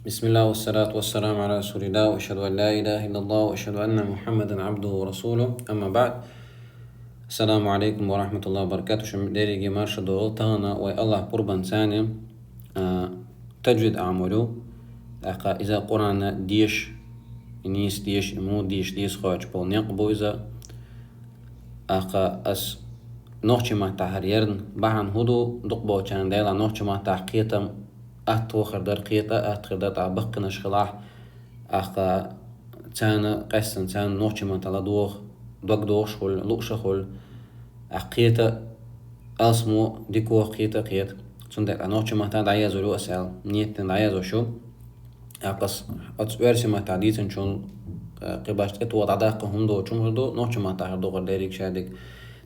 بسم الله والصلاة والسلام على رسول الله وأشهد أن لا إله إلا الله وأشهد أن محمدا عبده ورسوله أما بعد. السلام عليكم ورحمة الله وبركاته. شم ديري مارشد تانا والله قربان ثاني تجويد أعمله أقا إذا قرآن ديش نيس ديش إمو ديش خواج بول يقبو إذا أقا أس نوحش ما تحريرن بحن هدو دقبو كان ديلا نوحش ما تحقيتم أتوخر در قيطة أتخر در تعبق نشخلاح أخا تانا قسن تانا نوحش ما تلا دوخ دوش خل لوش خل أقيتة أسمو ديكو قيتة قيت تندك نوحش ما تانا دعيزو لو أسأل نيت دعيزو شو أقص أتسويرسي ما تعديتن شون قباشت اتو تعداق هم دو چون هردو نوحش ما تاهر دو غرديريك شادك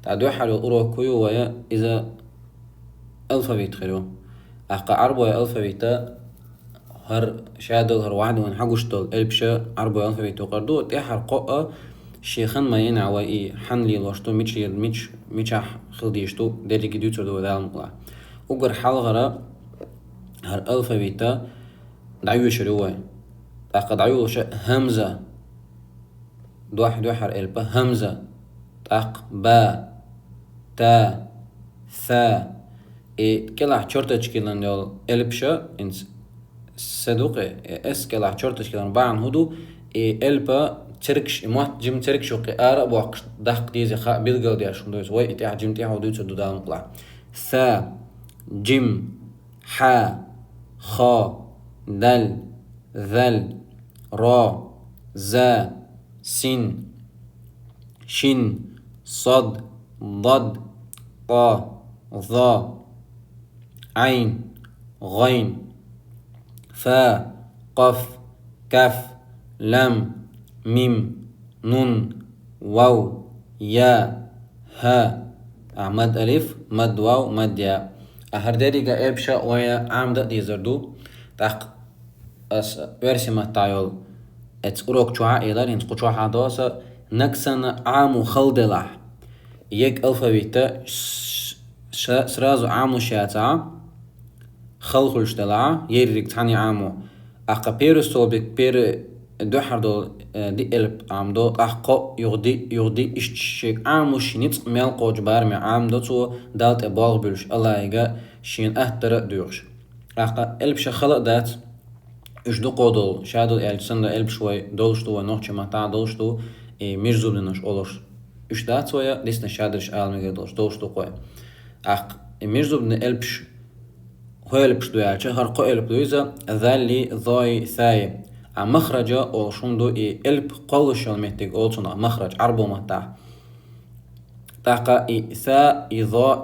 تعدو حالو أروه كيو ويا إذا ألفابيت خيرو أحقا عربو ألفابيتا هر شادل هر واحد وان حقوشتل البشا عربو ألفابيتو قردو تيحر قوة شيخان ما ينعوا إي حنلي لوشتو ميچح خلديشتو ديري جديوتو دو دالم قلا وقر حالغرا هر ألفابيتا دعيو شروه أحقا دعيو همزة دو حر البا همزة تاق با تا ثا كلا شرطة كيلان يول البشا انس صدوقي اس كلا شرطة كيلان بعن هدو البا تركش موت جيم تركش وقي آرا بوقش دق ديزي خا بيلقل دي عشون دويس وي اتيح جيم تيح ودويس دو دال مقلع ثا جيم حا خا دل ذل را زا سين شين صد ضد طا ظا عين غين فا قف كف لام ميم نون واو يا ها مد ألف مد واو مد يا أهر داريقا إبشا ويا عمد دي زردو تاق أس ورسمة تايول اتس أروك شوعا إيلار ينس قشوع حدوسا نكسن عامو خلدلاح يك ألفابيتا سرازو عامو شاتا خلخلش دلع يريك تاني عامو أقا بيرستو بك بير دوحر دول دي إلب عمدو أحقا يغدي إشتشيك عامو شينيت ميالقو جبار عامدو تو دالت إباغ بلش الله يغا شين أهتر دوغش أقا إلب شخلق دات إش دو قودل شادل إلسان إلب شوي دولشتو ونوحش مهتا دولشتو مش زولنش أولوش إش دات ويا لسنا شادرش آلمي دولشتو قوي أق مش زولن إلبش هو إلبش دوياتش هرقو إلب دويزا ذالي ضاي ثاي مخرجة أو شندو إلب قولش المهتق أولسنا مخرج عربو مهتا تاقا ثا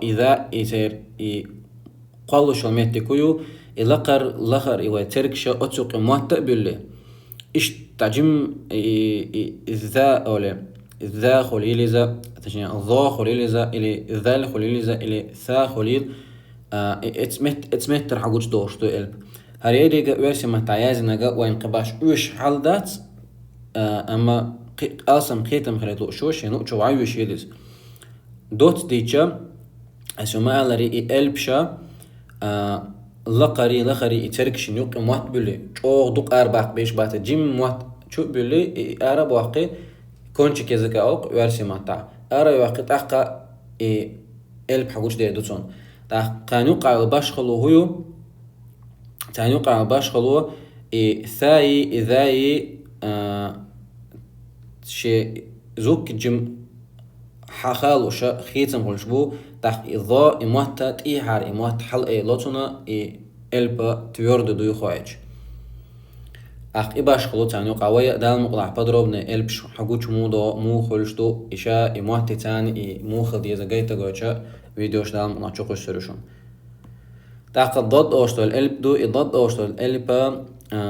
إذا إزير قولش المهتقويو لخر إيوه تركشة أتسوق موتا بيولي إش تعجم ذا أولي ذا خليل ذا تشني ذا خليل ذا إلي ذا خليل ذا إلي ثا خليل اتسمت ترحقوش دوش دو إلب هريريغا ويرسي مهتعيازنغا وين قباش ويش حالدات أما قاسم قيتم خليتو شوش ينوشو عيوش يليز دوت ديتشا أسوما ألاري إلبشا لقري تركش نيوك موات بلي چوغ دوق أرباق بيش باتا جيم موات چو بلي أرب واقي كونش كيزكا أوق ويرسي مهتع أرى واقي تاقا إلب حقوش دي دوتون تانيوقع الباش خلو هيو تانيوقع الباش خلو ثاي إذاي شي زوك جم حخال وشا خيتم غلشبو تاق إضاء إموتا تيحار إموت حل لوتونا إلبا تيورد دوي خواهج أخ إباش خلو تانيوقع ويا دال مقلع بدروبنا إلبش حقوش مو خلشتو إشا إموت تاني مو خلديزا جايتا غوشا فيديوش دال مقلع چوكوش سرشون تاق ضد أوشتو الإلب دو ضد أوشتو الإلبا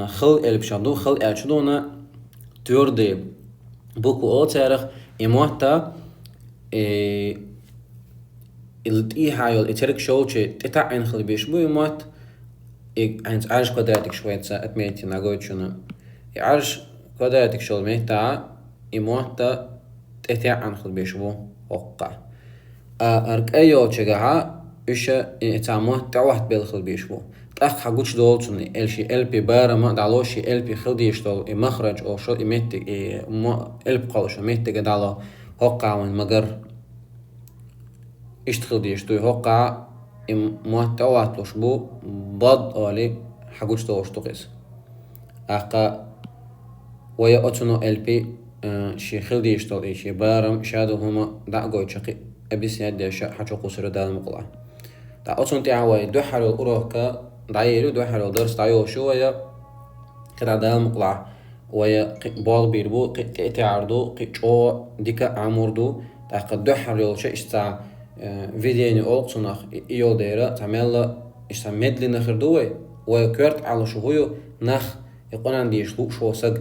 خل إلب شادو خل إلشدونا تيوردي بوكو أو تاريخ إموتا التيحايل إترك شوشي تتعين خل بيشبو إموت عند عرش قدراتك شوية ساعت ميتي ناقويت شنو عرش قدراتك شو ميتا إموتا تتعين خل بيشبو وقع أرك أيو تشجعها إيش تعموه تعوحت بالخل بيشبو أخ حقوش دولتون الشي البي بارا ما دعلوشي البي خلديش دول مخرج أو شو إمتى الب قالش إمتى قدعلا هقع من مجر اشتغل ديش توي هقع محتوى تلوش بو بض أولي حقوش دوش تقيس أقا ويا أتونو البي شي خلديش دول إيشي بارم شادو هما دعقوي شقي أبيس يدي شا حشو قصر دال مقلع دا أتون تعوي دو حلو أروهكا دعيرو دو حلو درس دعيو شوية كدا دال مقلع ويا بال بيربو تعرضو جو ديكا عمردو تاقا دو حلو شا اشتا فيديوني أولقصناخ إيو ديرا تعمل اشتا مدلي نخردوي وكورت على شغويو نخ يقون عندي شلوك شو سق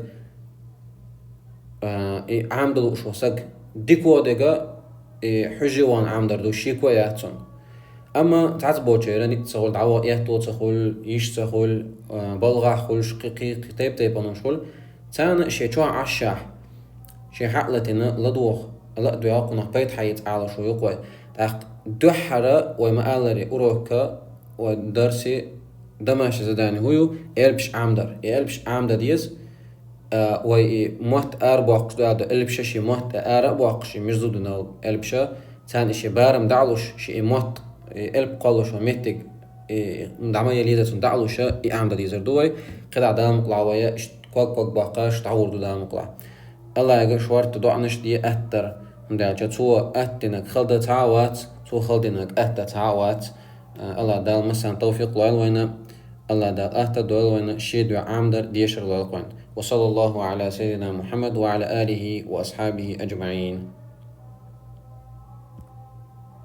عامدلو شو سق ديكو ديكا حجوان عامدردو شيكو ياتسون أما تعتبو جيراني تسخول دعوة يهتو تسخول يش تسخول بلغة خول شقيقي قطيب تيبانو شخول تانا شي چوا عشاح شي حقلتنا لدوخ لا دوياقنا بيت حيت على شو يقوي تاق دوحرة وما آلري أروكا ودرسي دماش زداني هويو يلبش عامدر يلبش عامدر ديز وي موت أرباقش دادو يلبش شي موت أرباقش مجزودنا يلبشا تان شي بارم دعلوش شي موت الب قالوش وميتك مدعمة يليدة دعلوش عامدر ديزر دوي قدع دام قلعوية كوك باقاش تعور دام قلع الله يقول شوارت دعنش دي أتر مدعجة تو أتنك خلد تعوات تو خلدنك أت تعوات الله دال مثلا توفيق لوين الله دال أهت دول وين شيد وعامدر ديشر لوين وصلى الله على سيدنا محمد وعلى آله وأصحابه أجمعين.